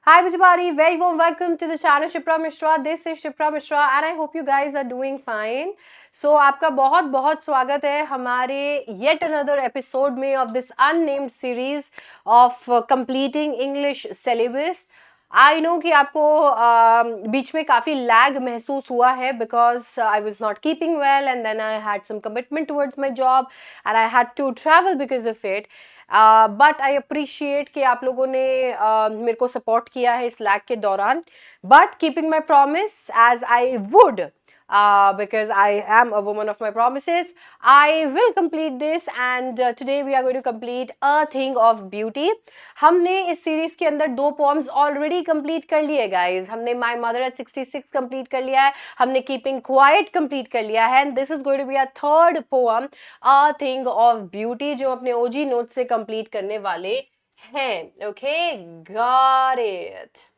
Hi everybody, very warm welcome to the channel Shipra Mishra. This is Shipra Mishra and I hope you guys are doing fine. So आपका बहुत बहुत स्वागत है हमारे yet another episode में of this unnamed series of completing English syllabus. I know कि आपको बीच में काफ़ी लैग महसूस हुआ है because I was not keeping well and then I had some commitment towards my job and I had to travel because of it but I appreciate कि आप लोगों ने मेरे को सपोर्ट किया है इस लैग के दौरान but keeping my promise as I would because I am a woman of my promises. I will complete this and today we are going to complete A Thing of Beauty. हमने इस series के अंदर 2 poems already complete कर लिए guys. हमने my mother eight 66 complete कर लिया है, हमने कीपिंग क्वाइट कंप्लीट कर लिया है and this is going to be a third poem a thing of beauty जो अपने ओजी नोट से कंप्लीट करने वाले हैं. Okay, got it.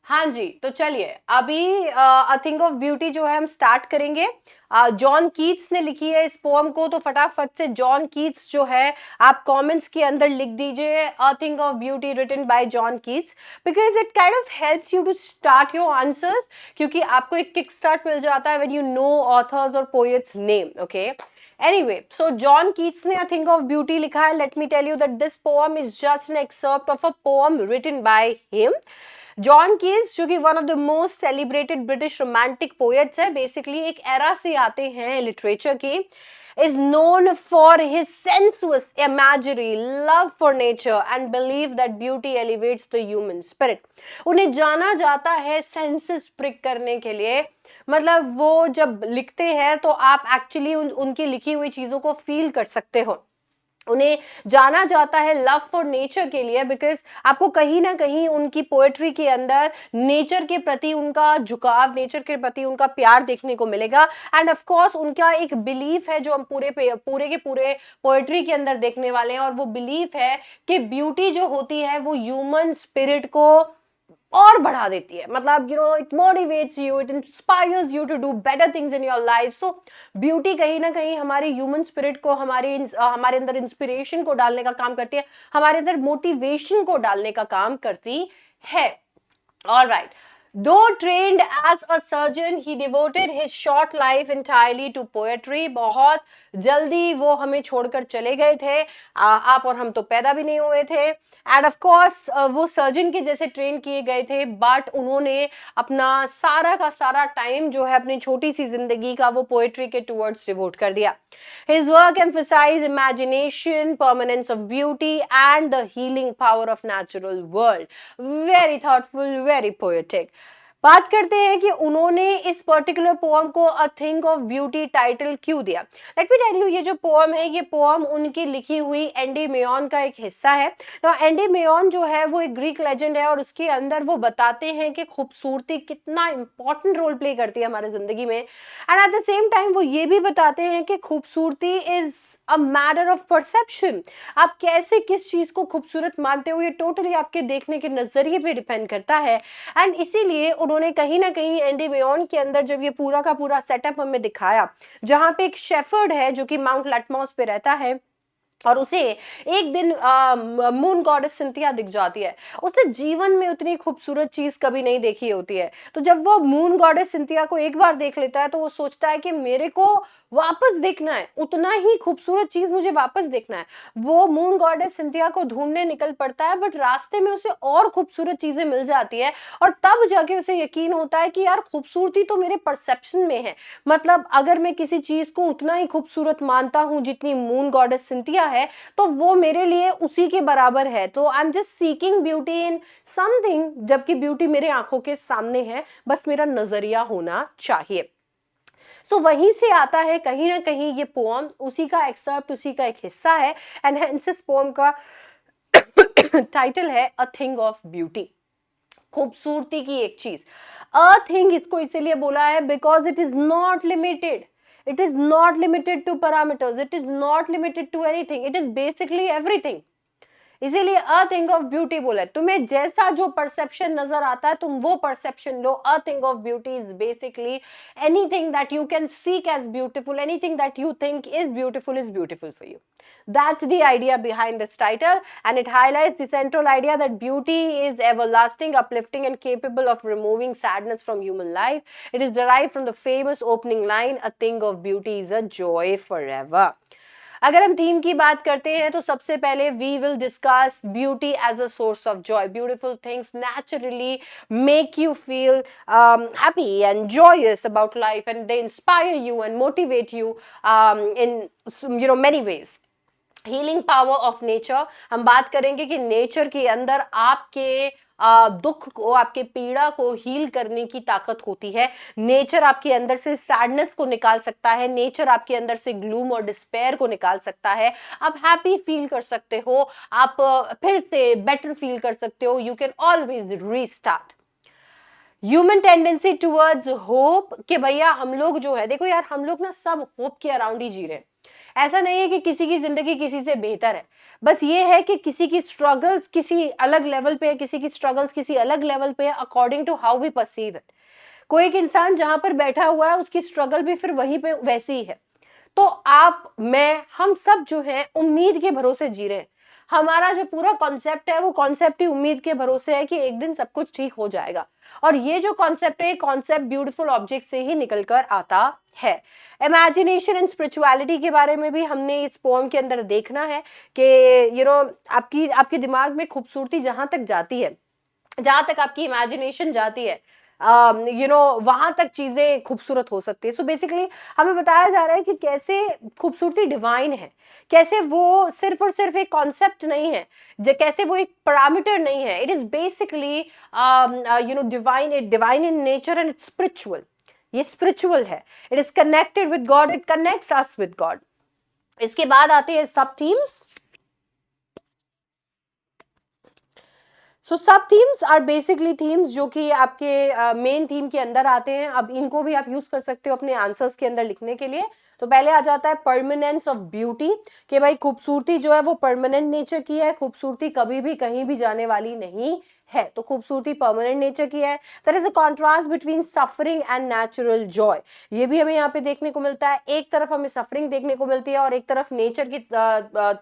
हाँ जी, तो चलिए अभी अ थिंग ऑफ ब्यूटी जो है हम स्टार्ट करेंगे. जॉन कीट्स ने लिखी है इस पोएम को, तो फटाफट से जॉन कीट्स जो है आप कमेंट्स के अंदर लिख दीजिए a thing of beauty written by John Keats because it kind of helps you to start your answers, क्योंकि आपको एक किक स्टार्ट मिल जाता है व्हेन यू नो ऑथर्स और poets name. Okay, anyway, so John Keats ने a thing of beauty लिखा है. Let me tell you that this poem is just an excerpt of a poem written by him. John Keats जो कि one of the most celebrated British romantic poets है, basically एक era से आते हैं literature की, is known for his sensuous imagery, love for nature and belief that beauty elevates the human spirit. उन्हें जाना जाता है सेंसेस प्रिक करने के लिए. मतलब वो जब लिखते हैं तो आप एक्चुअली उनकी लिखी हुई चीजों को फील कर सकते हो. उन्हें जाना जाता है लव फॉर नेचर के लिए बिकॉज आपको कहीं ना कहीं उनकी पोएट्री के अंदर नेचर के प्रति उनका झुकाव, नेचर के प्रति उनका प्यार देखने को मिलेगा. एंड ऑफ कोर्स उनका एक बिलीफ है जो हम पूरे के पूरे पोएट्री के अंदर देखने वाले हैं, और वो बिलीफ है कि ब्यूटी जो होती है वो ह्यूमन स्पिरिट को और बढ़ा देती है. मतलब you know it motivates you, it inspires you to do better things in your life. So beauty कहीं ना कहीं हमारे ह्यूमन स्पिरिट को, हमारे अंदर इंस्पिरेशन को डालने का काम करती है, हमारे अंदर मोटिवेशन को डालने का काम करती है. Alright. Though trained as a surgeon, he devoted his short life entirely to poetry. बहुत जल्दी वो हमें छोड़कर चले गए थे. आप और हम तो पैदा भी नहीं हुए थे. एंड ऑफ कोर्स वो सर्जन के जैसे ट्रेन किए गए थे, बट उन्होंने अपना सारा का सारा टाइम जो है अपनी छोटी सी जिंदगी का वो पोएट्री के टुवर्ड्स डिवोट कर दिया. His work emphasized imagination, permanence of beauty, and the healing power of natural world. Very thoughtful, very poetic. बात करते हैं कि उन्होंने इस पर्टिकुलर पोएम को अ थिंग ऑफ ब्यूटी टाइटल क्यों दिया. लेट मी टेल यू, ये जो पोएम है ये पोएम उनकी लिखी हुई एंडी मेयॉन का एक हिस्सा है. तो एंडी मेयॉन जो है वो एक ग्रीक लेजेंड है और उसके अंदर वो बताते हैं कि खूबसूरती कितना इंपॉर्टेंट रोल प्ले करती है हमारी जिंदगी में. And at the same time वो ये भी बताते हैं कि खूबसूरती is a matter of perception. आप कैसे किस चीज को खूबसूरत मानते हो ये टोटली आपके देखने के नजरिए पे डिपेंड करता है. एंड इसीलिए उन्होंने कहीं ना कहीं एंडी मेयॉन के अंदर जब ये पूरा का पूरा सेटअप हमें दिखाया, जहां पे एक शेफर्ड है जो कि माउंट लैटमॉस पे रहता है और उसे एक दिन मून गॉडेस सिंथिया दिख जाती है. उसने जीवन में उतनी खूबसूरत चीज कभी नहीं देखी होती है. तो जब वो मून गॉडेस सिंथिया को एक बार देख लेता है तो वो सोचता है कि मेरे को वापस देखना है, उतना ही खूबसूरत चीज मुझे वापस देखना है. वो मून गॉडेस सिंथिया को ढूंढने निकल पड़ता है, बट रास्ते में उसे और खूबसूरत चीजें मिल जाती है और तब जाके उसे यकीन होता है कि यार खूबसूरती तो मेरे परसेप्शन में है. मतलब अगर मैं किसी चीज को उतना ही खूबसूरत मानता हूं जितनी मून गॉडेस सिंथिया है, तो वो मेरे लिए उसी के बराबर है. तो I am just seeking beauty in something, जबकि ब्यूटी मेरे आंखों के सामने है, बस मेरा नजरिया होना चाहिए. सो वहीं से आता है कहीं ना कहीं ये पोएम, उसी का एक्सर्प्ट, उसी का एक हिस्सा है. एंड हेंस इस पोएम का टाइटल है अ थिंग ऑफ ब्यूटी. खूबसूरती की एक चीज. अ थिंग इसको इसीलिए बोला है because it is not limited. It is not limited to parameters. It is not limited to anything. It is basically everything. इसीलिए अ थिंग ऑफ ब्यूटी बोला है। तुम्हें जैसा जो परसेप्शन नजर आता है तुम वो परसेप्शन लो। A thing of beauty is basically anything that you can seek as beautiful, anything that you think is beautiful for you. That's the idea behind this title, and it highlights the central idea that beauty is everlasting, uplifting, and capable of removing sadness from human life. It is derived from the famous opening line, "A thing of beauty is a joy forever." अगर हम theme की बात करते हैं तो सबसे पहले we will discuss beauty as a source of joy. Beautiful things naturally make you feel happy and joyous about life, and they inspire you and motivate you in many ways. Healing power of nature, हम बात करेंगे कि nature के अंदर आपके दुख को, आपके पीड़ा को हील करने की ताकत होती है. नेचर आपके अंदर से सैडनेस को निकाल सकता है. नेचर आपके अंदर से ग्लूम और डिस्पेयर को निकाल सकता है. आप हैप्पी फील कर सकते हो, आप फिर से बेटर फील कर सकते हो. You can always restart. Human tendency towards hope, कि भैया हम लोग जो है, देखो यार हम लोग ना सब होप के अराउंड ही जी रहे हैं. ऐसा नहीं है कि किसी की जिंदगी किसी से बेहतर है, बस ये है कि किसी की स्ट्रगल्स किसी अलग लेवल पे है, किसी की स्ट्रगल्स किसी अलग लेवल पे है, according to how we perceive it. कोई एक इंसान जहां पर बैठा हुआ है उसकी स्ट्रगल भी फिर वहीं पे वैसी ही है. तो आप, मैं, हम सब जो है उम्मीद के भरोसे जी रहे हैं. हमारा जो पूरा कॉन्सेप्ट है वो कॉन्सेप्ट ही उम्मीद के भरोसे है कि एक दिन सब कुछ ठीक हो जाएगा. और ये जो कॉन्सेप्ट है, कॉन्सेप्ट ब्यूटीफुल ऑब्जेक्ट से ही निकल कर आता है. इमेजिनेशन एंड स्पिरिचुअलिटी के बारे में भी हमने इस पोएम के अंदर देखना है कि आपकी आपके दिमाग में खूबसूरती जहां तक जाती है, जहां तक आपकी इमेजिनेशन जाती है, वहां तक चीजें खूबसूरत हो सकती है. सो बेसिकली हमें बताया जा रहा है कि कैसे खूबसूरती डिवाइन है, कैसे वो सिर्फ और सिर्फ एक कॉन्सेप्ट नहीं है, कैसे वो एक पैरामीटर नहीं है. It is basically divine in nature and it's spiritual. ये स्पिरिचुअल है. It is connected with God, it connects us with God. इसके बाद आते हैं सब थीम्स. सो सब थीम्स आर बेसिकली थीम्स जो कि आपके मेन थीम के अंदर आते हैं. अब इनको भी आप यूज कर सकते हो अपने आंसर्स के अंदर लिखने के लिए. तो पहले आ जाता है परमानेंस ऑफ ब्यूटी, कि भाई खूबसूरती जो है वो परमानेंट नेचर की है, खूबसूरती कभी भी कहीं भी जाने वाली नहीं है. तो खूबसूरती परमानेंट नेचर की है. There is a contrast between suffering and natural joy. ये भी हमें यहाँ पे देखने को मिलता है. एक तरफ हमें सफरिंग देखने को मिलती है और एक तरफ नेचर की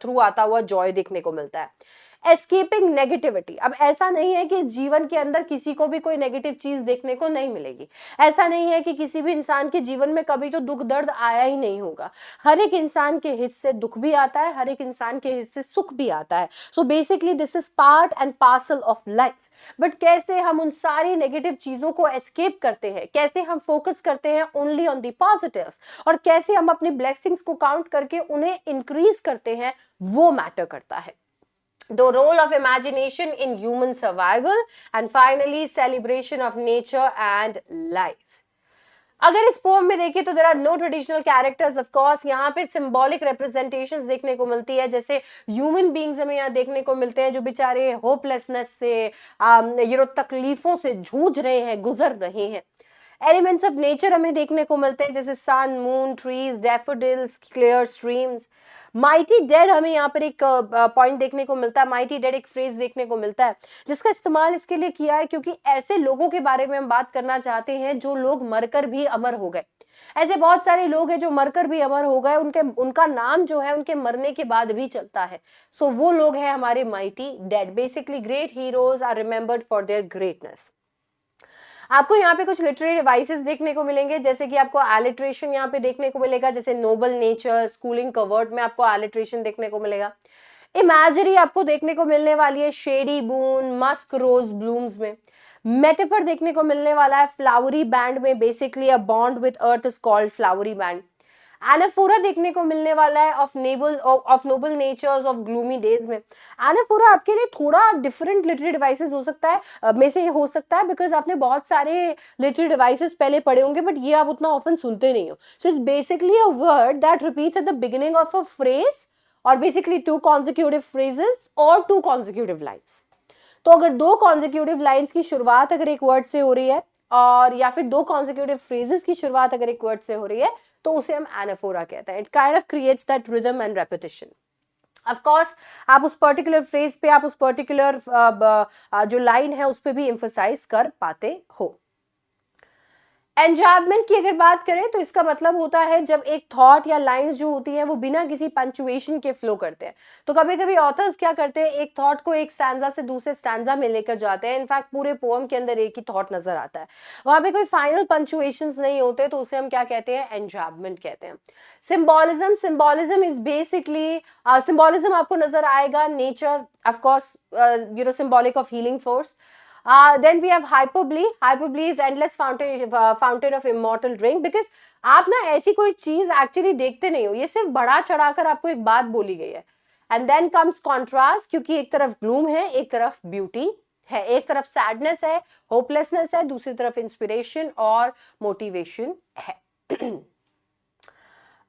थ्रू आता हुआ जॉय देखने को मिलता है. Escaping negativity. अब ऐसा नहीं है कि जीवन के अंदर किसी को भी कोई नेगेटिव चीज देखने को नहीं मिलेगी. ऐसा नहीं है कि किसी भी इंसान के जीवन में कभी तो दुख दर्द आया ही नहीं होगा. हर एक इंसान के हिस्से दुख भी आता है, हर एक इंसान के हिस्से सुख भी आता है. So basically this is part and parcel of life. But कैसे हम उन सारी नेगेटिव चीजों को एस्केप करते हैं, कैसे हम फोकस करते हैं ओनली ऑन द पॉजिटिव्स, और कैसे हम अपनी ब्लेसिंग्स को काउंट करके उन्हें इंक्रीज करते हैं, वो मैटर करता है. The role of imagination in human survival, and finally celebration of nature and life. अगर इस पोम में देखें तो there are no traditional characters. Of course यहाँ पे सिंबॉलिक रिप्रेजेंटेशंस देखने को मिलती है. जैसे ह्यूमन बीइंग्स हमें यहाँ देखने को मिलते हैं जो बेचारे होपलेसनेस से, तकलीफों से जूझ रहे हैं, गुजर रहे हैं. एलिमेंट्स ऑफ नेचर हमें देखने को मिलते हैं जैसे sun, moon, trees, daffodils, clear streams. Mighty dead हमें यहाँ पर एक पॉइंट देखने को मिलता है. माइटी डेड एक फ्रेज देखने को मिलता है जिसका इस्तेमाल इसके लिए किया है क्योंकि ऐसे लोगों के बारे में हम बात करना चाहते हैं जो लोग मरकर भी अमर हो गए. ऐसे बहुत सारे लोग हैं जो मरकर भी अमर हो गए, उनका नाम जो है उनके मरने के बाद भी चलता है. सो वो लोग हैं हमारे mighty dead. Basically great heroes are remembered for their greatness. आपको यहाँ पे कुछ लिटरेरी डिवाइसेस देखने को मिलेंगे, जैसे कि आपको एलिट्रेशन यहाँ पे देखने को मिलेगा, जैसे नोबल नेचर, स्कूलिंग कवर्ड में आपको एलिट्रेशन देखने को मिलेगा. इमेजरी आपको देखने को मिलने वाली है shady boon, musk rose blooms में. मेटाफर देखने को मिलने वाला है फ्लावरी बैंड में. Basically a bond with earth is called flowery band. Anaphora देखने को मिलने वाला है of noble natures of gloomy days में. एनाफोरा आपके लिए थोड़ा डिफरेंट लिटरेरी डिवाइसेस हो सकता है, में से हो सकता है बिकॉज आपने बहुत सारे लिटरेरी डिवाइसेस पहले पढ़े होंगे बट ये आप उतना ऑफन सुनते नहीं हो. So it's basically a word that repeats at the beginning of a phrase, और बेसिकली 2 consecutive phrases और 2 consecutive lines. तो अगर 2 consecutive lines की शुरुआत अगर एक वर्ड से हो रही है और या फिर 2 consecutive phrases की शुरुआत अगर एक वर्ड से हो रही है तो उसे हम एनाफोरा कहते हैं. It kind of creates that rhythm and repetition. Of course आप उस पर्टिकुलर फ्रेज पे, आप उस पर्टिकुलर जो लाइन है उस पे भी एम्फसाइज कर पाते हो। एन्जाम्बमेंट की अगर बात करें तो इसका मतलब होता है जब एक थॉट या लाइंस जो होती है वो बिना किसी पंक्चुएशन के फ्लो करते हैं। तो कभी कभी ऑथर्स क्या करते हैं, एक थॉट को एक स्टैंजा से दूसरे स्टैंजा में लेकर जाते हैं। इनफैक्ट पूरे पोएम के अंदर एक ही थॉट नजर आता है, वहां पे कोई फाइनल पंक्चुएशंस नहीं होते, तो उसे हम क्या कहते हैं, एन्जाम्बमेंट कहते हैं। Symbolism, symbolism is basically, symbolism आपको नजर आएगा nature, of course symbolic of healing force. Then we have hyperbole. Hyperbole is endless fountain of immortal drink, because आप ना ऐसी कोई चीज एक्चुअली देखते नहीं हो, ये सिर्फ बढ़ा चढ़ाकर आपको एक बात बोली गई है। एंड देन कम्स कॉन्ट्रास्ट, क्योंकि एक तरफ ग्लूम है, एक तरफ ब्यूटी है, एक तरफ सैडनेस है, होपलेसनेस है, दूसरी तरफ इंस्पिरेशन और मोटिवेशन है।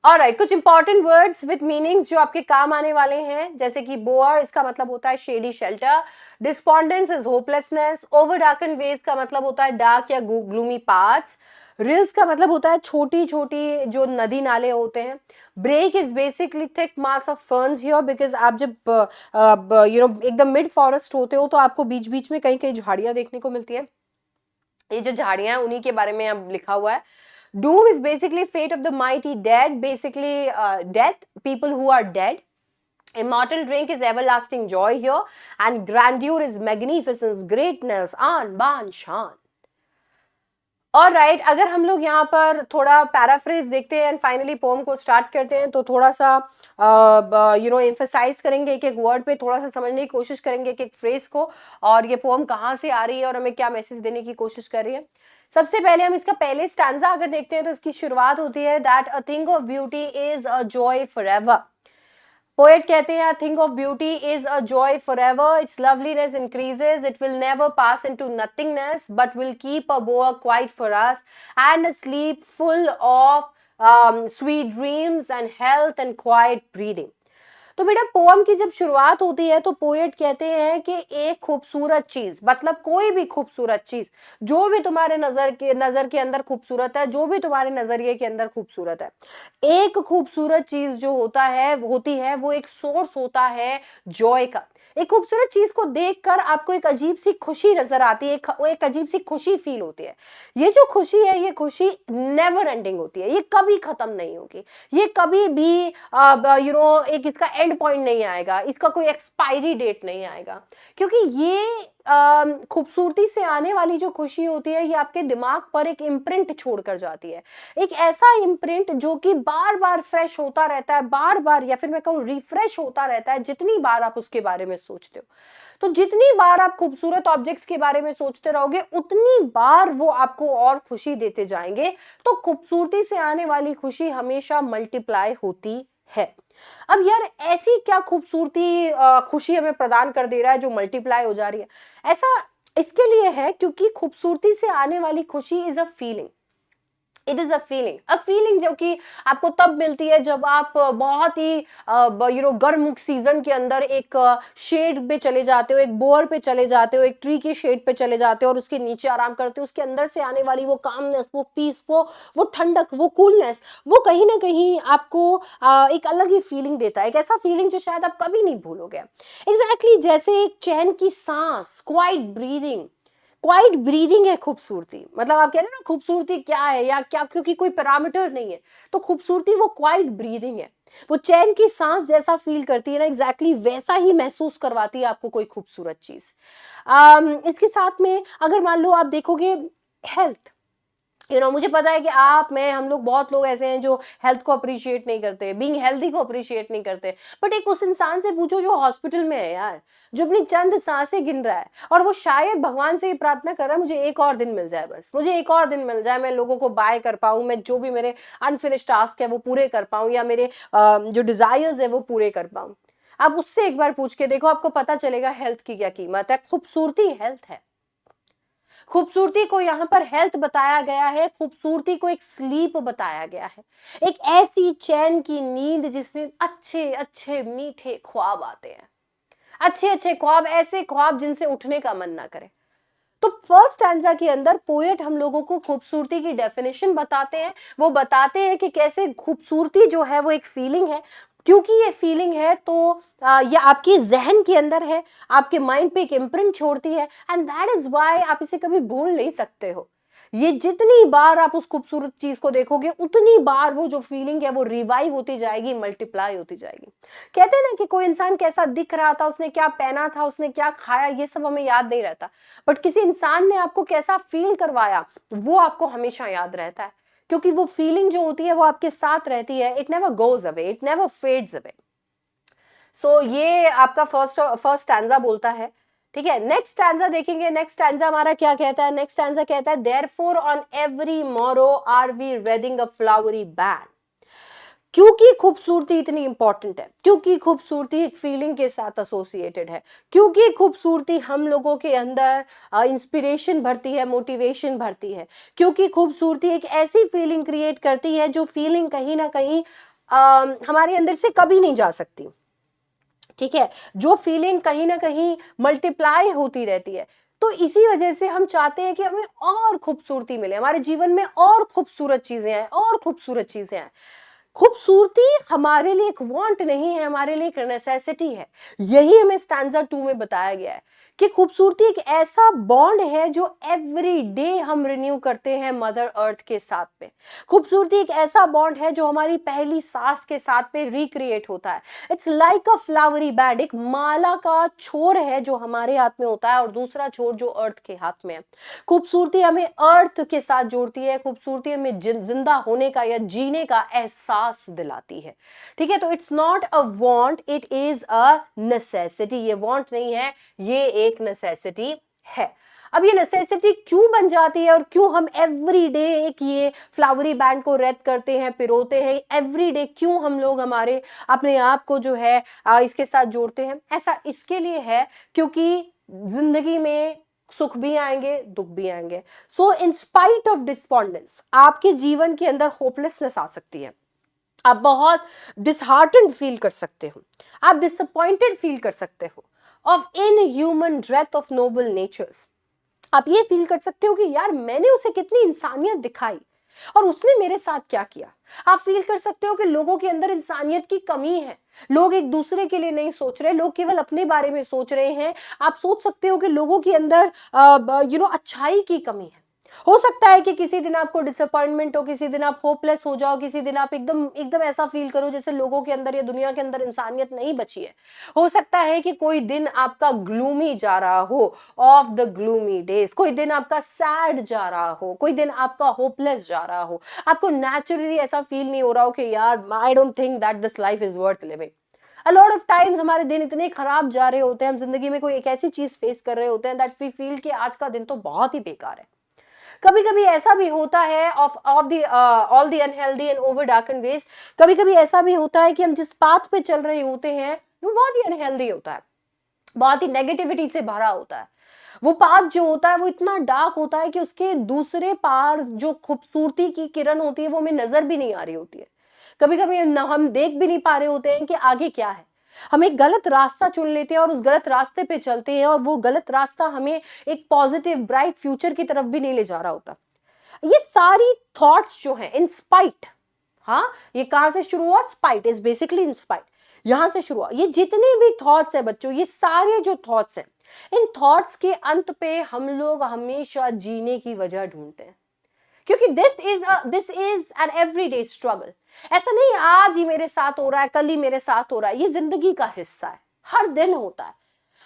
ऑलराइट, कुछ इंपॉर्टेंट वर्ड्स विद मीनिंग्स जो आपके काम आने वाले हैं, जैसे कि बोअर, इसका मतलब होता है shady shelter. Despondence is hopelessness. Over darkened ways का मतलब होता है डार्क या ग्लूमी पाथ्स। रिल्स का मतलब होता है छोटी छोटी जो नदी नाले होते हैं। Brake is basically thick mass of ferns here, because आप जब एकदम मिड फॉरेस्ट होते हो तो आपको बीच बीच में कहीं कहीं झाड़ियां देखने को मिलती है। ये जो झाड़ियां हैं उन्हीं के बारे में अब लिखा हुआ है। Doom is basically fate of the mighty dead, basically death, people who are dead. Immortal drink is everlasting joy here, and grandeur is magnificence, greatness, आन बान शान। और राइट, अगर हम लोग यहाँ पर थोड़ा पैराफ्रेज देखते हैं एंड फाइनली पोम को स्टार्ट करते हैं, तो थोड़ा सा एम्फसाइज करेंगे एक एक वर्ड पे, थोड़ा सा समझने की कोशिश करेंगे एक एक फ्रेज को, और ये पोम कहाँ से आ रही है और हमें क्या मैसेज देने की कोशिश कर रही है। सबसे पहले हम इसका पहले स्टैंजा अगर देखते हैं तो इसकी शुरुआत होती है, that a thing of beauty is a joy forever. Poet कहते हैं, a thing of beauty is a joy forever, its loveliness increases, it will never pass into nothingness, but will keep a boa quiet for us, and a sleep full of sweet dreams and health and quiet breathing. तो बेटा poem की जब शुरुआत होती है तो poet कहते हैं कि एक खूबसूरत चीज, मतलब कोई भी खूबसूरत चीज, जो भी तुम्हारे नजर के अंदर खूबसूरत है, जो भी तुम्हारे नजरिए के अंदर खूबसूरत है, एक खूबसूरत चीज जो होती है वो एक सोर्स होता है जॉय का। एक खूबसूरत चीज को देखकर आपको एक अजीब सी खुशी नजर आती है, एक अजीब सी खुशी फील होती है। ये जो खुशी है, ये खुशी नेवर एंडिंग होती है, ये कभी खत्म नहीं होगी, ये कभी भी एक इसका एंड पॉइंट नहीं आएगा, इसका कोई एक्सपायरी डेट नहीं आएगा, क्योंकि ये खूबसूरती से आने वाली जो खुशी होती है, ये आपके दिमाग पर एक इम्प्रिंट छोड़कर जाती है। एक ऐसा इम्प्रिंट जो कि बार बार फ्रेश होता रहता है, बार बार, या फिर मैं कहूँ रिफ्रेश होता रहता है जितनी बार आप उसके बारे में सोचते हो। तो जितनी बार आप खूबसूरत ऑब्जेक्ट्स के बारे में सोचते रहोगे, उतनी बार वो आपको और खुशी देते जाएंगे। तो खूबसूरती से आने वाली खुशी हमेशा मल्टीप्लाई होती है। अब यार ऐसी क्या खूबसूरती खुशी हमें प्रदान कर दे रहा है जो मल्टीप्लाई हो जा रही है? ऐसा इसके लिए है क्योंकि खूबसूरती से आने वाली खुशी is a feeling. It is a feeling जो कि आपको तब मिलती है जब आप बहुत ही गर्म सीजन के अंदर एक शेड पे चले जाते हो, एक बोअर पे चले जाते हो, एक ट्री के शेड पे चले जाते हो और उसके नीचे आराम करते हो। उसके अंदर से आने वाली वो कामनेस, वो पीस, वो ठंडक, वो कूलनेस, वो कहीं ना कहीं आपको एक अलग ही फीलिंग देता है, एक ऐसा फीलिंग जो शायद आप कभी नहीं भूलोगे। एग्जैक्टली जैसे एक चैन की सांस, क्वाइट ब्रीदिंग है खूबसूरती। मतलब आप कह रहे हैं ना खूबसूरती क्या है या क्या, क्योंकि कोई पैरामीटर नहीं है, तो खूबसूरती वो क्वाइट ब्रीदिंग है, वो चैन की सांस जैसा फील करती है ना, एग्जैक्टली वैसा ही महसूस करवाती है आपको कोई खूबसूरत चीज। इसके साथ में अगर मान लो आप देखोगे हेल्थ, मुझे पता है कि हम लोग बहुत लोग ऐसे हैं जो हेल्थ को अप्रिशिएट नहीं करते, बीइंग हेल्दी को अप्रिशिएट नहीं करते, बट एक उस इंसान से पूछो जो हॉस्पिटल में है यार, जो अपनी चंद सांसें गिन रहा है और वो शायद भगवान से ये प्रार्थना कर रहा है, मुझे एक और दिन मिल जाए, बस मुझे एक और दिन मिल जाए, मैं लोगों को बाय कर पाऊं, मैं जो भी मेरे अनफिनिश टास्क है वो पूरे कर पाऊं, या मेरे जो डिजायर्स है वो पूरे कर पाऊं। आप उससे एक बार पूछ के देखो, आपको पता चलेगा हेल्थ की क्या कीमत है। खूबसूरती हेल्थ है। खूबसूरती को यहाँ पर हेल्थ बताया गया है, खूबसूरती को एक स्लीप बताया गया है, एक ऐसी चैन की नींद जिसमें अच्छे अच्छे मीठे ख्वाब आते हैं, अच्छे अच्छे ख्वाब, ऐसे ख्वाब जिनसे उठने का मन ना करे। तो फर्स्ट स्टैंजा के अंदर पोएट हम लोगों को खूबसूरती की डेफिनेशन बताते हैं। वो बताते हैं कि कैसे खूबसूरती जो है वो एक फीलिंग है, क्योंकि ये फीलिंग है तो ये आपके जहन के अंदर है, आपके माइंड पे एक इम्प्रिंट छोड़ती है, एंड दैट इज वाई आप इसे कभी भूल नहीं सकते हो। ये जितनी बार आप उस खूबसूरत चीज को देखोगे उतनी बार वो जो फीलिंग है वो रिवाइव होती जाएगी, मल्टीप्लाई होती जाएगी। कहते हैं ना कि कोई इंसान कैसा दिख रहा था, उसने क्या पहना था, उसने क्या खाया, ये सब हमें याद नहीं रहता, बट किसी इंसान ने आपको कैसा फील करवाया वो आपको हमेशा याद रहता है, क्योंकि वो फीलिंग जो होती है वो आपके साथ रहती है। It never goes away, it never fades away. So ये आपका फर्स्ट फर्स्ट स्टैंजा बोलता है, ठीक है। नेक्स्ट स्टैंजा देखेंगे, नेक्स्ट स्टैंजा हमारा क्या कहता है। नेक्स्ट स्टैंजा कहता है, therefore on every morrow are we wreathing a flowery band. क्योंकि खूबसूरती इतनी इंपॉर्टेंट है, क्योंकि खूबसूरती एक फीलिंग के साथ एसोसिएटेड है, क्योंकि खूबसूरती हम लोगों के अंदर इंस्पिरेशन भरती है, मोटिवेशन भरती है, क्योंकि खूबसूरती एक ऐसी फीलिंग क्रिएट करती है जो फीलिंग कहीं ना कहीं हमारे अंदर से कभी नहीं जा सकती, ठीक है, जो फीलिंग कहीं ना कहीं मल्टीप्लाई होती रहती है। तो इसी वजह से हम चाहते हैं कि हमें और खूबसूरती मिले, हमारे जीवन में और खूबसूरत चीजें आए, और खूबसूरत चीजें आए। खूबसूरती हमारे लिए एक वांट नहीं है, हमारे लिए एक नेसेसिटी है। यही हमें स्टैंजा 2 में बताया गया है कि खूबसूरती एक ऐसा बॉन्ड है जो एवरी डे हम रिन्यू करते हैं मदर अर्थ के साथ में। खूबसूरती एक ऐसा बॉन्ड है जो हमारी पहली सांस के साथ में रिक्रिएट होता है। It's like a flowery band, एक माला का छोर है जो हमारे हाथ में होता है और दूसरा छोर जो अर्थ के हाथ में है। खूबसूरती हमें अर्थ के साथ जोड़ती है, खूबसूरती हमें जिंदा होने का या जीने का एहसास दिलाती है, ठीक है। तो it's not a want, it is a necessity. ये वांट नहीं है, ये एक नेसेसिटी है। अब ये नेसेसिटी क्यों बन जाती है और क्यों हम एवरी डे एक ये फ्लावरी बैंड को रेड करते हैं, पिरोते हैं एवरी डे, क्यों हम लोग हमारे अपने आप को जो है इसके साथ जोड़ते हैं? ऐसा इसके लिए है क्योंकि जिंदगी में सुख भी आएंगे, दुख भी आएंगे। सो इन स्पाइट ऑफ डिस्पॉन्डेंस, आपके जीवन के अंदर होपलेसनेस आ सकती है, आप बहुत डिसहार्टेंड फील कर सकते हो, आप डिसअपॉइंटेड फील कर सकते हो of inhuman dearth of noble natures. आप ये फील कर सकते हो कि यार मैंने उसे कितनी इंसानियत दिखाई और उसने मेरे साथ क्या किया। आप फील कर सकते हो कि लोगों के अंदर इंसानियत की कमी है, लोग एक दूसरे के लिए नहीं सोच रहे, लोग केवल अपने बारे में सोच रहे हैं। आप सोच सकते हो कि लोगों के अंदर अच्छाई की कमी है। हो सकता है कि किसी दिन आपको डिसअपॉइंटमेंट हो, किसी दिन आप होपलेस हो जाओ, किसी दिन आप एकदम एकदम ऐसा फील करो जैसे लोगों के अंदर या दुनिया के अंदर इंसानियत नहीं बची है। हो सकता है कि कोई दिन आपका ग्लूमी जा रहा हो, ऑफ द ग्लूमी डेज, कोई दिन आपका सैड जा रहा हो, कोई दिन आपका होपलेस जा रहा हो, आपको नेचुरली ऐसा फील नहीं हो रहा हो कि यार I don't think that this life is worth living. A lot of times हमारे दिन इतने खराब जा रहे होते हैं, हम जिंदगी में कोई एक ऐसी चीज फेस कर रहे होते हैं दैट वी फील कि आज का दिन तो बहुत ही बेकार है। कभी कभी ऐसा भी होता है of all the unhealthy and over darkened ways, कभी कभी ऐसा भी होता है कि हम जिस पाथ पे चल रहे होते हैं वो बहुत ही अनहेल्दी होता है, बहुत ही नेगेटिविटी से भरा होता है। वो पाथ जो होता है वो इतना डार्क होता है कि उसके दूसरे पार जो खूबसूरती की किरण होती है वो हमें नजर भी नहीं आ रही होती है। कभी कभी हम देख भी नहीं पा रहे होते हैं कि आगे क्या है। हम एक गलत रास्ता चुन लेते हैं और उस गलत रास्ते पे चलते हैं और वो गलत रास्ता हमें एक पॉजिटिव ब्राइट फ्यूचर की तरफ भी नहीं ले जा रहा होता। ये सारी थॉट्स जो हैं इन स्पाइट, हाँ ये कहां से शुरू हुआ? Spite is basically in spite, यहां से शुरू हुआ। ये जितने भी थॉट्स है बच्चों, ये सारे जो थॉट्स हैं, इन थॉट्स के अंत पे हम लोग हमेशा जीने की वजह ढूंढते हैं, क्योंकि this is an everyday struggle. ऐसा नहीं आज ही मेरे साथ हो रहा है, कल ही मेरे साथ हो रहा है, ये जिंदगी का हिस्सा है, हर दिन होता है।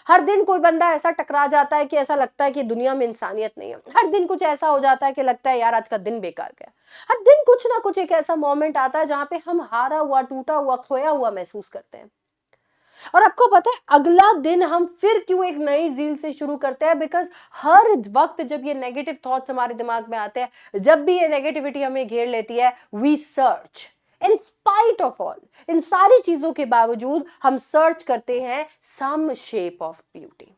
हर दिन कोई बंदा ऐसा टकरा जाता है कि ऐसा लगता है कि दुनिया में इंसानियत नहीं है। हर दिन कुछ ऐसा हो जाता है कि लगता है यार आज का दिन बेकार गया। हर दिन कुछ ना कुछ एक ऐसा मोमेंट आता है जहां पे हम हारा हुआ, टूटा हुआ, खोया हुआ महसूस करते हैं। और आपको पता है अगला दिन हम फिर क्यों एक नई जील से शुरू करते हैं? बिकॉज हर वक्त जब ये नेगेटिव थॉट्स हमारे दिमाग में आते हैं, जब भी ये नेगेटिविटी हमें घेर लेती है, we search in spite of all, इन सारी चीजों के बावजूद हम सर्च करते हैं सम शेप ऑफ ब्यूटी,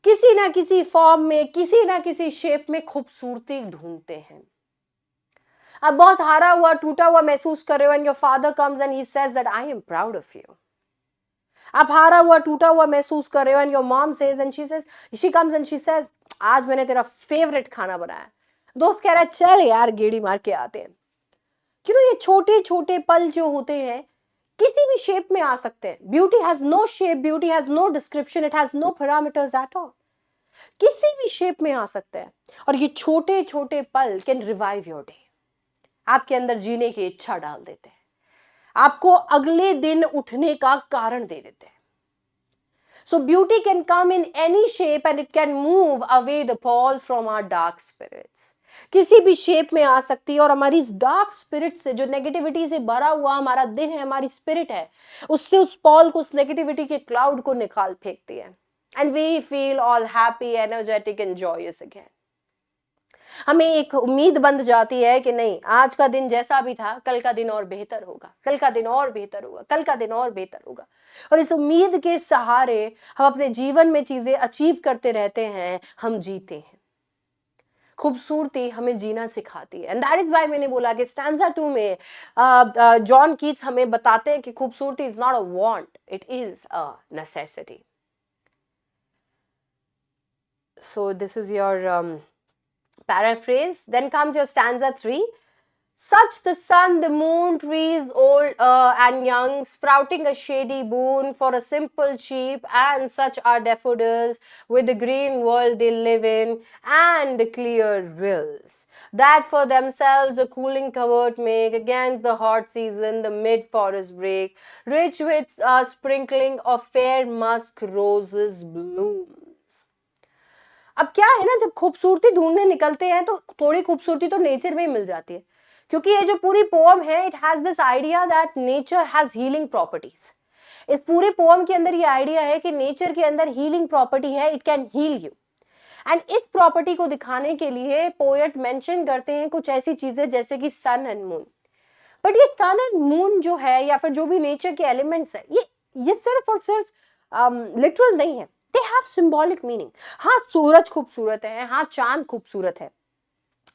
किसी ना किसी फॉर्म में, किसी ना किसी शेप में खूबसूरती ढूंढते हैं। आप बहुत हारा हुआ, टूटा हुआ महसूस कर रहे हो and your father comes and he says that I am proud of you. आप हारा हुआ, टूटा हुआ महसूस कर रहे हो and your mom says and she comes and she says आज मैंने तेरा फेवरेट खाना बनाया। दोस्त कह रहा है चल यार गेड़ी मार के आते हैं। ये छोटे छोटे पल जो होते हैं, किसी भी शेप में आ सकते हैं। Beauty has no shape, beauty has no description, it has no parameters at all. किसी भी शेप में आ सकते हैं और ये छोटे छोटे पल कैन रिवाइव योर डे, आपके अंदर जीने की इच्छा डाल देते हैं, आपको अगले दिन उठने का कारण दे देते हैं। So beauty can come in any shape and it can move away the pall from our dark spirits. किसी भी शेप में आ सकती है और हमारी इस डार्क स्पिरिट से, जो नेगेटिविटी से भरा हुआ हमारा दिन है, हमारी स्पिरिट है, उससे उस पॉल को, उस नेगेटिविटी के क्लाउड को निकाल फेंकती है। And we feel all happy, energetic and joyous again. हमें एक उम्मीद बंध जाती है कि नहीं, आज का दिन जैसा भी था, कल का दिन और बेहतर होगा, कल का दिन और बेहतर होगा, कल का दिन और बेहतर होगा। और इस उम्मीद के सहारे हम अपने जीवन में चीजें अचीव करते रहते हैं, हम जीते हैं। खूबसूरती हमें जीना सिखाती है। एंड दैट इज वाई मैंने बोला कि स्टैंजा 2 में जॉन कीट्स हमें बताते हैं कि खूबसूरती is not a want, it is a necessity. So this is your paraphrase. Then comes your stanza 3. Such the sun, the moon, trees old and young, sprouting a shady boon for a simple sheep, and such are daffodils with the green world they live in, and the clear rills, that for themselves a cooling covert make against the hot season, the mid-forest break, rich with a sprinkling of fair musk roses bloom. अब क्या है ना, जब खूबसूरती ढूंढने निकलते हैं तो थोड़ी खूबसूरती तो नेचर में ही मिल जाती है, क्योंकि ये जो पूरी पोएम है, it has this idea that nature has healing properties. इस पूरे पोएम के अंदर ये आइडिया है कि नेचर के अंदर हीलिंग प्रॉपर्टी है, it can heal you. And इस प्रॉपर्टी को दिखाने के लिए पोएट मेंशन करते हैं कुछ ऐसी चीजें जैसे कि सन एंड मून। बट ये सन एंड मून जो है, या फिर जो भी नेचर के एलिमेंट्स है, ये सिर्फ और सिर्फ लिटरल नहीं है, they have symbolic meaning। हाँ, सूरज खूबसूरत है, हाँ चांद खूबसूरत है,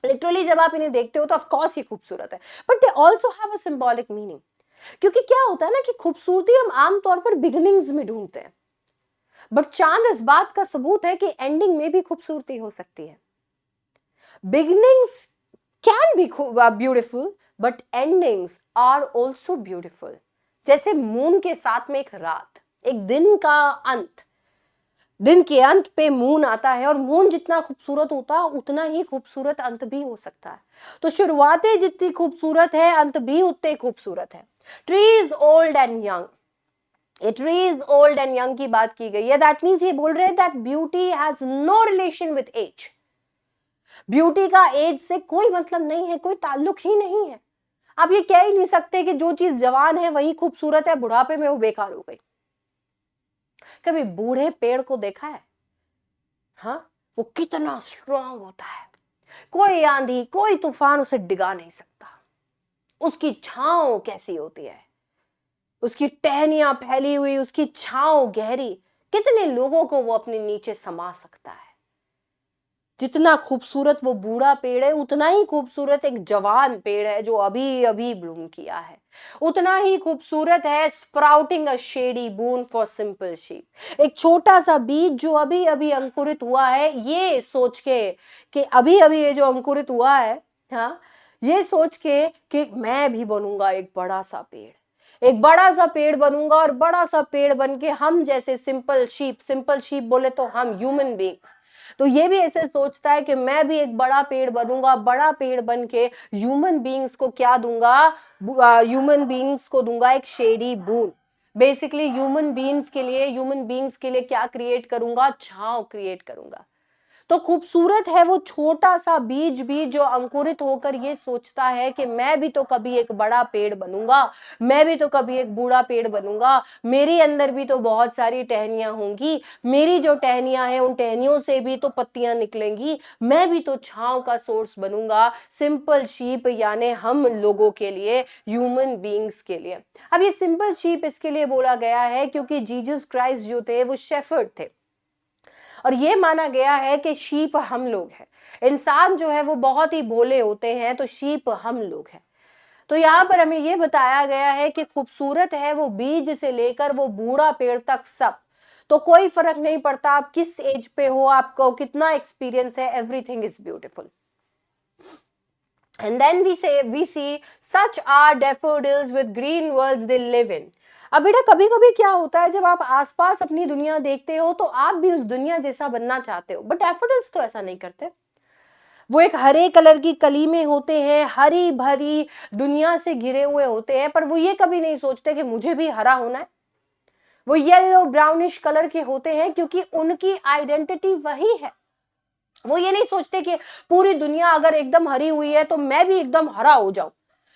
लिटरली जब आप इन्हें देखते हो तो ऑफ कोर्स ये खूबसूरत है, but they also have a symbolic meaning. क्योंकि क्या होता है ना कि खूबसूरती हम आमतौर पर बिगिनिंग्स में ढूंढते हैं, बट चांद इस बात का सबूत है कि एंडिंग में भी खूबसूरती हो सकती है। Beginnings can be beautiful but endings are also beautiful. जैसे मून के साथ में एक रात, एक दिन का अंत, दिन के अंत पे मून आता है, और मून जितना खूबसूरत होता है उतना ही खूबसूरत अंत भी हो सकता है। तो शुरुआतें जितनी खूबसूरत है, अंत भी उतने खूबसूरत है। ट्रीज ओल्ड एंड यंग, ये ट्रीज ओल्ड एंड यंग की बात की गई है। दैट मीन्स ये बोल रहे हैं that beauty has no relation with age. Beauty का एज से कोई मतलब नहीं है, कोई ताल्लुक ही नहीं है। आप ये कह ही नहीं सकते कि जो चीज जवान है वही खूबसूरत है, बुढ़ापे में वो बेकार हो गई। कभी बूढ़े पेड़ को देखा है? हाँ, वो कितना स्ट्रांग होता है, कोई आंधी कोई तूफान उसे डिगा नहीं सकता। उसकी छांव कैसी होती है, उसकी टहनियां फैली हुई, उसकी छांव गहरी, कितने लोगों को वो अपने नीचे समा सकता है। जितना खूबसूरत वो बूढ़ा पेड़ है, उतना ही खूबसूरत एक जवान पेड़ है जो अभी अभी ब्लूम किया है। उतना ही खूबसूरत है sprouting a shady boon for simple sheep. एक छोटा सा बीज जो अभी अभी अंकुरित हुआ है, ये सोच के कि अभी अभी ये जो अंकुरित हुआ है, हाँ, ये सोच के कि मैं भी बनूंगा एक बड़ा सा पेड़, एक बड़ा सा पेड़ बनूंगा, और बड़ा सा पेड़ बन के हम जैसे सिंपल शीप बोले तो हम ह्यूमन बींग्स, तो ये भी ऐसे सोचता है कि मैं भी एक बड़ा पेड़ बनूंगा, बड़ा पेड़ बन के ह्यूमन बींग्स को क्या दूंगा, ह्यूमन बींग्स को दूंगा एक शेडी बून। बेसिकली ह्यूमन बींग्स के लिए क्या क्रिएट करूंगा, छांव क्रिएट करूंगा। तो खूबसूरत है वो छोटा सा बीज भी जो अंकुरित होकर ये सोचता है कि मैं भी तो कभी एक बड़ा पेड़ बनूंगा, मैं भी तो कभी एक बूढ़ा पेड़ बनूंगा, मेरे अंदर भी तो बहुत सारी टहनियां होंगी, मेरी जो टहनियां हैं उन टहनियों से भी तो पत्तियां निकलेंगी, मैं भी तो छांव का सोर्स बनूंगा सिंपल शीप, यानी हम लोगों के लिए, ह्यूमन बींग्स के लिए। अब ये सिंपल शीप इसके लिए बोला गया है क्योंकि जीसस क्राइस्ट जो थे वो शेफर्ड थे, और ये माना गया है कि शीप हम लोग हैं। इंसान जो है वो बहुत ही भोले होते हैं, तो शीप हम लोग हैं। तो यहाँ पर हमें ये बताया गया है कि खूबसूरत है वो बीज से लेकर वो बूढ़ा पेड़ तक सब। तो कोई फर्क नहीं पड़ता आप किस एज पे हो, आपको कितना एक्सपीरियंस है, everything is beautiful. And then we see such are daffodils with green worlds they live in. अब बेटा कभी कभी क्या होता है, जब आप आसपास अपनी दुनिया देखते हो तो आप भी उस दुनिया जैसा बनना चाहते हो, बट डैफोडिल्स तो ऐसा नहीं करते। वो एक हरे कलर की कली में होते हैं, हरी भरी दुनिया से घिरे हुए होते हैं, पर वो ये कभी नहीं सोचते कि मुझे भी हरा होना है। वो येलो ब्राउनिश कलर के होते हैं क्योंकि उनकी आइडेंटिटी वही है। वो ये नहीं सोचते कि पूरी दुनिया अगर एकदम हरी हुई है तो मैं भी एकदम हरा हो जाऊं।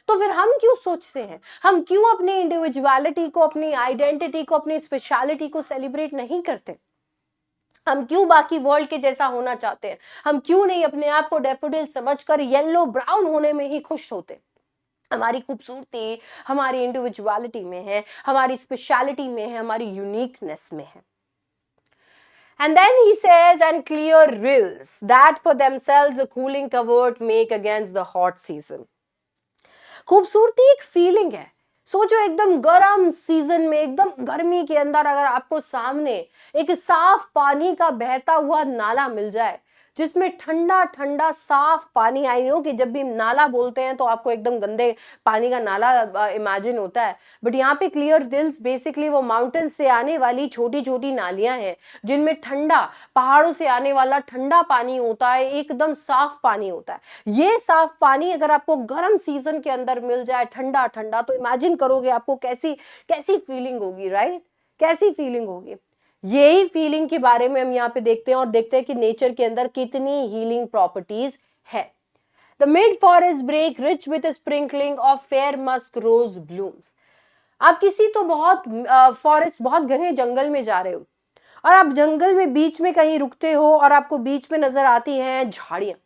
तो फिर हम क्यों सोचते हैं, हम क्यों अपनी इंडिविजुअलिटी को, अपनी आइडेंटिटी को, अपनी स्पेशलिटी को सेलिब्रेट नहीं करते? हम क्यों बाकी वर्ल्ड के जैसा होना चाहते हैं? हम क्यों नहीं अपने आप को डैफोडिल समझकर येलो ब्राउन होने में ही खुश होते? हमारी खूबसूरती हमारी इंडिविजुअलिटी में है, हमारी स्पेशलिटी में है, हमारी यूनिकनेस में है। And then he says, and clear rills that for themselves a cooling covert make against the hot season. खूबसूरती एक फीलिंग है। सोचो एकदम गर्म सीजन में, एकदम गर्मी के अंदर अगर आपको सामने एक साफ पानी का बहता हुआ नाला मिल जाए, जिसमें ठंडा ठंडा साफ पानी, आई नो कि जब भी नाला बोलते हैं तो आपको एकदम गंदे पानी का नाला इमेजिन होता है, बट यहाँ पे क्लियर दिल्स बेसिकली वो माउंटेन से आने वाली छोटी छोटी नालियां हैं जिनमें ठंडा, पहाड़ों से आने वाला ठंडा पानी होता है, एकदम साफ पानी होता है। ये साफ पानी अगर आपको गर्म सीजन के अंदर मिल जाए ठंडा ठंडा, तो इमेजिन करोगे आपको कैसी कैसी फीलिंग होगी, राइट? कैसी फीलिंग होगी। यही फीलिंग के बारे में हम यहाँ पे देखते हैं और देखते हैं कि नेचर के अंदर कितनी हीलिंग प्रॉपर्टीज है। The mid forest brake rich with sprinkling of fair musk rose blooms. आप किसी तो बहुत फॉरेस्ट, बहुत घने जंगल में जा रहे हो और आप जंगल में बीच में कहीं रुकते हो और आपको बीच में नजर आती हैं झाड़ियां।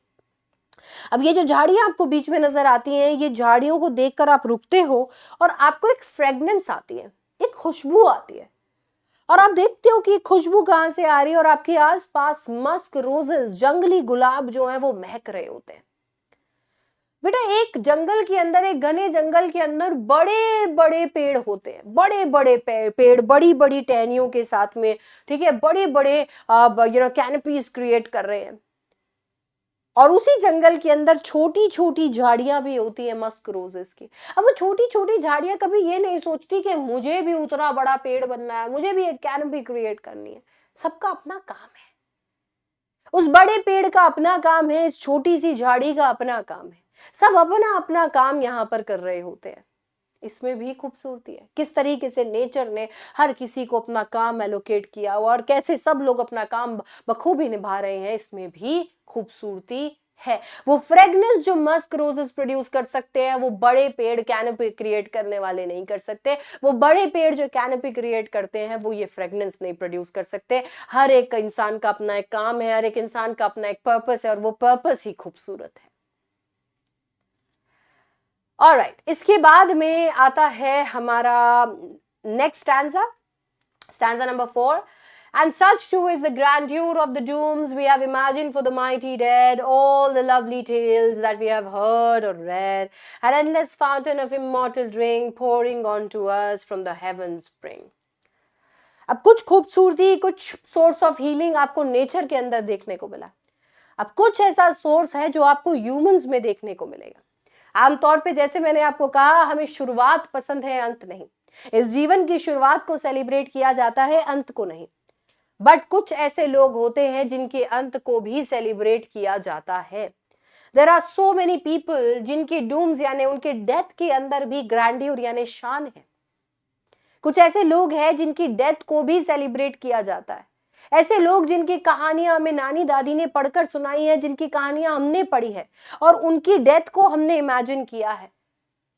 अब ये जो झाड़ियां आपको बीच में नजर आती हैं, ये झाड़ियों को देखकर आप रुकते हो और आपको एक फ्रेग्रेंस आती है, एक खुशबू आती है, और आप देखते हो कि खुशबू कहां से आ रही है, और आपके आसपास मस्क रोजेस, जंगली गुलाब जो है वो महक रहे होते हैं। बेटा एक जंगल के अंदर, एक घने जंगल के अंदर बड़े बड़े पेड़ होते हैं, बड़े बड़े पेड़ बड़ी बड़ी टहनियों के साथ में, ठीक है, बड़े बड़े कैनपीज क्रिएट कर रहे हैं। और उसी जंगल के अंदर छोटी छोटी झाड़ियां भी होती है मस्क रोजेस की। अब वो छोटी छोटी झाड़ियां कभी ये नहीं सोचती कि मुझे भी उतना बड़ा पेड़ बनना है, मुझे भी एक कैनपी क्रिएट करनी है। सबका अपना काम है, उस बड़े पेड़ का अपना काम है, इस छोटी सी झाड़ी का अपना काम है। सब अपना अपना काम यहाँ पर कर रहे होते हैं। इसमें भी खूबसूरती है, किस तरीके से नेचर ने हर किसी को अपना काम एलोकेट किया हुआ और कैसे सब लोग अपना काम बखूबी निभा रहे हैं, इसमें भी खूबसूरती है। वो फ्रेगनेंस जो मस्क रोजेस प्रोड्यूस कर सकते हैं, वो बड़े पेड़ कैनोपी क्रिएट करने वाले नहीं कर सकते। वो बड़े पेड़ जो कैनोपी क्रिएट करते हैं वो ये फ्रेगनेंस नहीं प्रोड्यूस कर सकते। हर एक इंसान का अपना एक काम है, हर एक इंसान का अपना एक पर्पस है, और वो पर्पस ही खूबसूरत है। ऑलराइट, इसके बाद में आता है हमारा next stanza number 4. And such too is the grandeur of the dooms we have imagined for the mighty dead, all the lovely tales that we have heard or read, an endless fountain of immortal drink pouring onto us from the heavens spring. अब कुछ खूबसूरती, कुछ source of healing आपको nature के अंदर देखने को मिला। अब कुछ ऐसा सोर्स है जो आपको ह्यूमंस में देखने को मिलेगा। आमतौर पे जैसे मैंने आपको कहा, हमें शुरुआत पसंद है, अंत नहीं। इस जीवन की शुरुआत को सेलिब्रेट किया जाता है, अंत को नहीं। बट कुछ ऐसे लोग होते हैं जिनके अंत को भी सेलिब्रेट किया जाता है। There are so many people जिनकी डूम्स यानी उनके डेथ के अंदर भी ग्रैंड्यूर यानी शान है। कुछ ऐसे लोग हैं जिनकी डेथ को भी सेलिब्रेट किया जाता है। ऐसे लोग जिनकी कहानियां हमें नानी दादी ने पढ़कर सुनाई है, जिनकी कहानियां हमने पढ़ी है और उनकी डेथ को हमने इमेजिन किया है।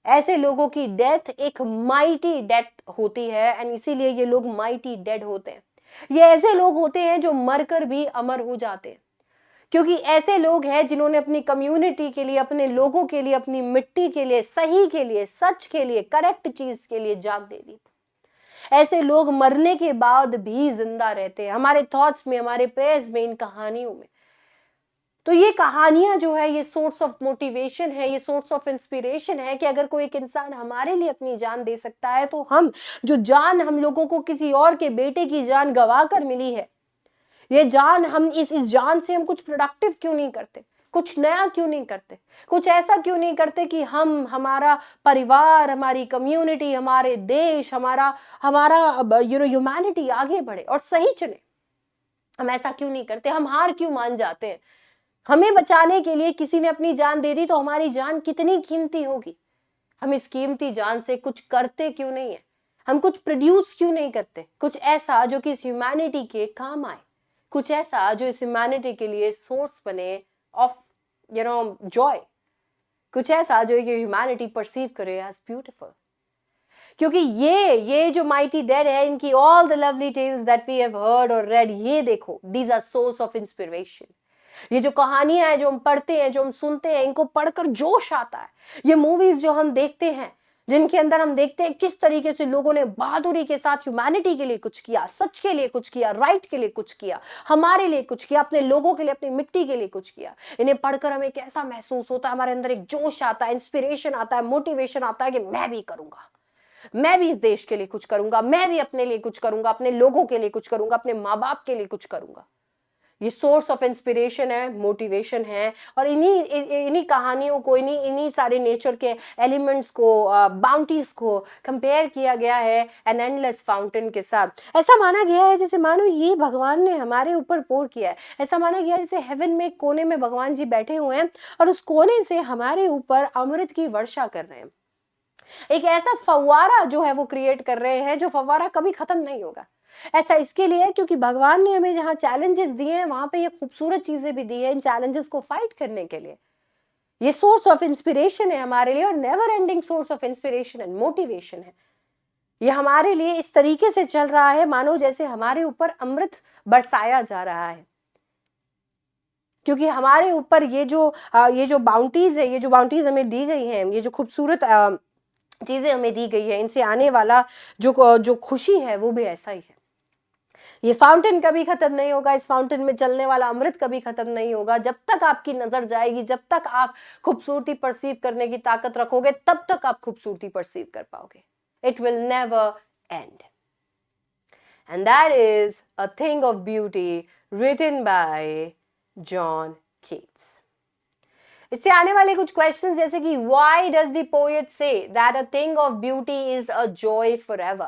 ऐसे लोगों की डेथ एक माइटी डेथ होती है, एंड इसीलिए ये लोग माइटी डेड होते हैं। ये ऐसे लोग होते हैं जो मरकर भी अमर हो जाते हैं, क्योंकि ऐसे लोग हैं जिन्होंने अपनी कम्युनिटी के लिए, अपने लोगों के लिए, अपनी मिट्टी के लिए, सही के लिए, सच के लिए, करेक्ट चीज के लिए जान दे दी। ऐसे लोग मरने के बाद भी जिंदा रहते हैं हमारे थॉट्स में, हमारे प्रेयर्स में, इन कहानियों में। तो ये कहानियां जो है, ये सोर्स ऑफ मोटिवेशन है, ये सोर्स ऑफ इंस्पिरेशन है कि अगर कोई एक इंसान हमारे लिए अपनी जान दे सकता है, तो हम जो जान हम लोगों को किसी और के बेटे की जान गवा कर मिली है, ये जान, हम इस जान से हम कुछ प्रोडक्टिव क्यों नहीं करते? कुछ नया क्यों नहीं करते? कुछ ऐसा क्यों नहीं करते कि हम, हमारा परिवार, हमारी कम्युनिटी, हमारे देश, हमारा हमारा ह्यूमैनिटी आगे बढ़े और सही चले? हम ऐसा क्यों नहीं करते? हम हार क्यों मान जाते हैं? हमें बचाने के लिए किसी ने अपनी जान दे दी तो हमारी जान कितनी कीमती होगी। हम इस कीमती जान से कुछ करते क्यों नहीं है? हम कुछ प्रोड्यूस क्यों नहीं करते? कुछ ऐसा जो कि इस ह्यूमैनिटी के काम आए, कुछ ऐसा जो इस ह्यूमैनिटी के लिए सोर्स बने ऑफ जॉय, कुछ ऐसा जो ये ह्यूमैनिटी परसीव करे एज ब्यूटीफुल। क्योंकि ये जो माइटी डेड है, इनकी all the lovely tales that we have heard और रेड, ये देखो, these are source of inspiration. ये जो कहानियां हैं जो हम पढ़ते हैं, जो हम सुनते हैं, इनको पढ़कर जोश आता है। ये मूवीज जो हम देखते हैं, जिनके अंदर हम देखते हैं किस तरीके से लोगों ने बहादुरी के साथ ह्यूमैनिटी के लिए कुछ किया, सच के लिए कुछ किया, राइट के लिए कुछ किया, हमारे लिए कुछ किया, अपने लोगों के लिए, अपनी मिट्टी के लिए कुछ किया। इन्हें पढ़कर हमें कैसा महसूस होता है? हमारे अंदर एक जोश आता है, इंस्पिरेशन आता है, मोटिवेशन आता है कि मैं भी करूंगा, मैं भी इस देश के लिए कुछ करूंगा, मैं भी अपने लिए कुछ करूंगा, अपने लोगों के लिए कुछ करूंगा, अपने माँ बाप के लिए कुछ करूंगा। ये सोर्स ऑफ इंस्पिरेशन है, मोटिवेशन है। और इन्हीं कहानियों को, इन्हीं सारे नेचर के एलिमेंट्स को, बाउंटीज को कंपेयर किया गया है एन एंडलेस फाउंटेन के साथ। ऐसा माना गया है जैसे मानो ये भगवान ने हमारे ऊपर पोर किया है। ऐसा माना गया है जैसे हेवन में एक कोने में भगवान जी बैठे हुए हैं और उस कोने से हमारे ऊपर अमृत की वर्षा कर रहे हैं। एक ऐसा फव्वारा जो है वो क्रिएट कर रहे हैं, जो फव्वारा कभी खत्म नहीं होगा। ऐसा इसके लिए है क्योंकि भगवान ने हमें जहां चैलेंजेस दिए हैं, वहां पे ये खूबसूरत चीजें भी दी है इन चैलेंजेस को फाइट करने के लिए। ये सोर्स ऑफ इंस्पिरेशन है हमारे लिए, और never ending source of inspiration and motivation है। ये हमारे लिए इस तरीके से चल रहा है मानो जैसे हमारे ऊपर अमृत बरसाया जा रहा है। क्योंकि हमारे ऊपर ये जो बाउंटीज है, ये जो बाउंटीज हमें दी गई हैं, ये जो खूबसूरत चीजें हमें दी गई है, इनसे आने वाला जो खुशी है वो भी ऐसा ही है। ये फाउंटेन कभी खत्म नहीं होगा, इस फाउंटेन में चलने वाला अमृत कभी खत्म नहीं होगा। जब तक आपकी नजर जाएगी, जब तक आप खूबसूरती परसीव करने की ताकत रखोगे, तब तक आप खूबसूरती परसीव कर पाओगे। It will never end. And that is a thing of beauty written by John Keats. इससे आने वाले कुछ क्वेश्चंस जैसे कि why does the poet say that a thing of beauty is a joy forever.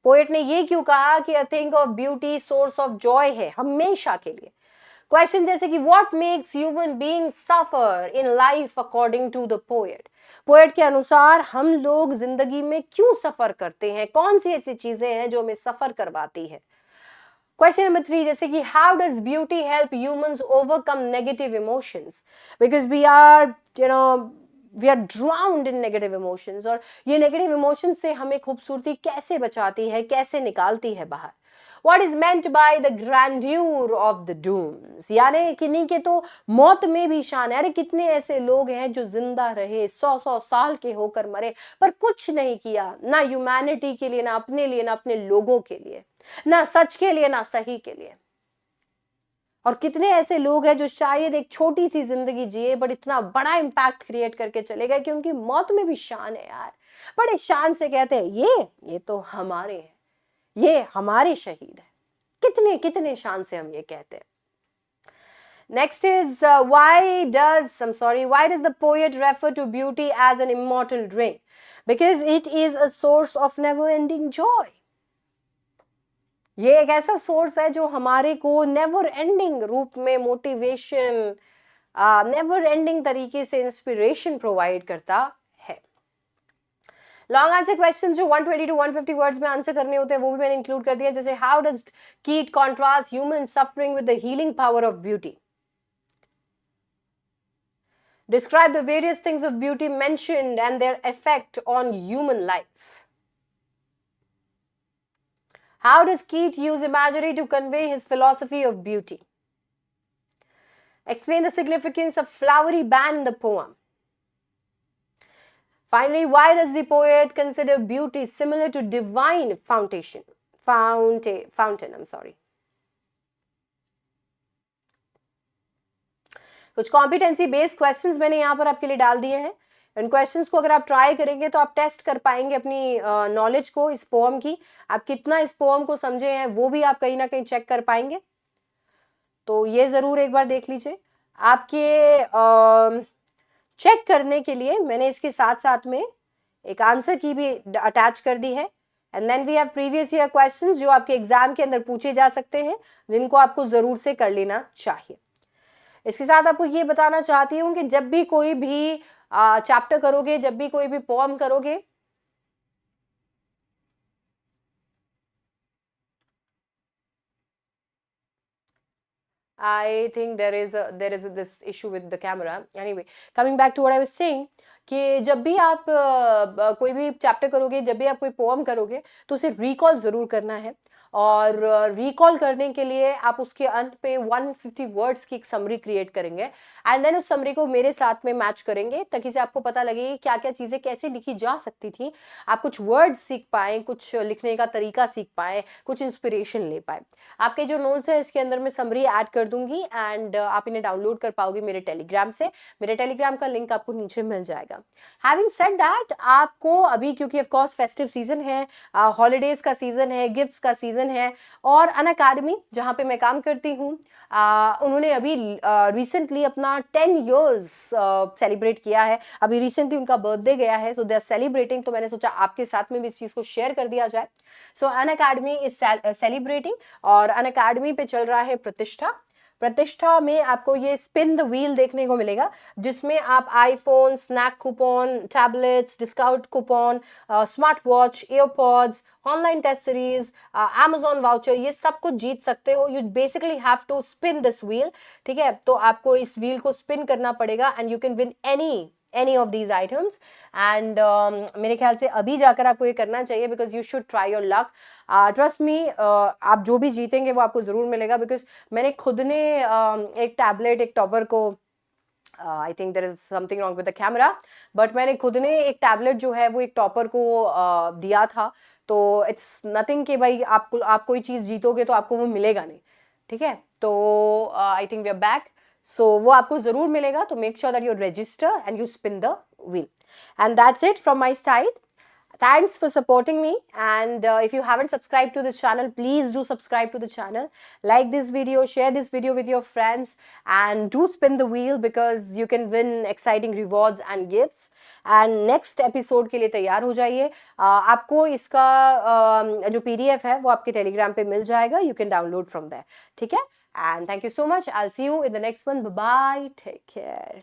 Poet ने ये क्यों कहा कि a thing of beauty source of joy है हमेशा के लिए। क्वेश्चन जैसे कि what makes human being suffer in life according to the poet. Poet के अनुसार हम लोग जिंदगी में क्यों सफर करते हैं, कौन सी ऐसी चीजें हैं जो हमें सफर करवाती है। Question number 3 जैसे कि how does beauty help humans overcome negative emotions? Because we are drowned in negative emotions, और ये negative emotions से हमें खूबसूरती कैसे बचाती है, कैसे निकालती है बाहर। What is meant by the grandeur of the dooms? यानी किन्हीं के तो मौत में भी शान है। अरे कितने ऐसे लोग हैं जो जिंदा रहे, 100 साल के होकर मरे, पर कुछ नहीं किया, ना ह्यूमैनिटी के लिए, ना अपने लिए, ना अपने लोगों के लिए, ना सच के लिए, ना सही के लिए। और कितने ऐसे लोग हैं जो शायद एक छोटी सी जिंदगी जिए बट इतना बड़ा इंपैक्ट क्रिएट करके चले गए कि उनकी मौत में भी शान है यार। बड़े शान से कहते हैं ये तो हमारे हैं, ये हमारे शहीद है। कितने कितने शान से हम ये कहते हैं। Next is why does the poet refer to beauty as an immortal drink? Because it is a source of never-ending joy. ये एक ऐसा सोर्स है जो हमारे को नेवर एंडिंग रूप में मोटिवेशन, नेवर एंडिंग तरीके से इंस्पिरेशन प्रोवाइड करता है। लॉन्ग आंसर क्वेश्चन जो 120 to 150 वर्ड्स में आंसर करने होते हैं वो भी मैंने इंक्लूड कर दिया। जैसे हाउ डज कीट contrast human suffering with the healing power of beauty. Describe the various things of beauty mentioned and their effect on human life. How does Keats use imagery to convey his philosophy of beauty? Explain the significance of flowery band in the poem. Finally, why does the poet consider beauty similar to divine fountain? कुछ competency based questions मैंने यहाँ पर आपके लिए डाल दिए हैं। इन questions को अगर आप ट्राई करेंगे तो आप टेस्ट कर पाएंगे अपनी नॉलेज को इस पोएम की। आप कितना इस पोएम को समझे हैं वो भी आप कहीं ना कहीं चेक कर पाएंगे। तो ये जरूर एक बार देख लीजिए। आपके चेक करने के लिए मैंने इसके साथ साथ में एक आंसर की भी अटैच कर दी है। And then we have previous year questions जो आपके एग्जाम के अंदर पूछे जा सकते हैं, जिनको आपको जरूर से कर लेना चाहिए। इसके साथ आपको ये बताना चाहती हूँ कि जब भी कोई भी चैप्टर करोगे, जब भी कोई भी पोएम करोगे, I think there is this issue with the camera. Anyway, coming back to what I was saying, कि जब भी आप कोई भी चैप्टर करोगे, जब भी आप कोई पोएम करोगे, तो उसे रिकॉल जरूर करना है। और रिकॉल करने के लिए आप उसके अंत पे 150 वर्ड्स की एक समरी क्रिएट करेंगे एंड देन उस समरी को मेरे साथ में मैच करेंगे, ताकि से आपको पता लगे कि क्या क्या चीज़ें कैसे लिखी जा सकती थी। आप कुछ वर्ड्स सीख पाए, कुछ लिखने का तरीका सीख पाए, कुछ इंस्पिरेशन ले पाए। आपके जो नोट्स है इसके अंदर मैं समरी ऐड कर दूंगी एंड आप इन्हें डाउनलोड कर पाओगे मेरे टेलीग्राम से। मेरे टेलीग्राम का लिंक आपको नीचे मिल जाएगा। हैविंग सेड दैट, आपको अभी क्योंकि ऑफ कोर्स फेस्टिव सीजन है, हॉलीडेज का सीजन है, गिफ्ट्स का सीजन है, और अनअकैडमी जहाँ पे मैं काम करती हूँ उन्होंने अभी रिसेंटली अपना 10 इयर्स सेलिब्रेट किया है। अभी रिसेंटली उनका बर्थडे गया है, सो दे आर सेलिब्रेटिंग। तो मैंने सोचा आपके साथ में भी इस चीज़ को शेयर कर दिया जाए। सो अनअकैडमी इज सेलिब्रेटिंग, और अनअकैडमी पे चल रहा है प्रतिष्ठा। प्रतिष्ठा में आपको ये स्पिन द व्हील देखने को मिलेगा, जिसमें आप iPhone, snack coupon, tablets, discount coupon, smart watch, AirPods, online test series, Amazon voucher, ये सब कुछ जीत सकते हो। You basically have to spin this wheel, ठीक है। तो आपको इस व्हील को स्पिन करना पड़ेगा and you can win any of these items and मेरे ख्याल से अभी जाकर आपको ये करना चाहिए, because you should try your luck. Trust me, आप जो भी जीतेंगे वो आपको ज़रूर मिलेगा, because मैंने खुद ने एक टैबलेट, एक टॉपर को, I think there is something wrong with the camera, but मैंने खुद ने एक टैबलेट जो है वो एक टॉपर को दिया था। तो इट्स नथिंग कि भाई आप कोई चीज़ जीतोगे तो आपको वो मिलेगा नहीं, ठीक है। तो I think we are back, so वो आपको जरूर मिलेगा। तो make sure that you register and you spin the wheel. And that's it from my side. Thanks for supporting me, and if you haven't subscribed to this channel, please do subscribe to the channel. Like this video, share this video with your friends, and do spin the wheel because you can win exciting rewards and gifts. And next episode के लिए तैयार हो जाइए। आपको इसका जो PDF है वो आपके Telegram पे मिल जाएगा। You can download from there, ठीक है। And thank you so much. I'll see you in the next one. Bye bye. Take care.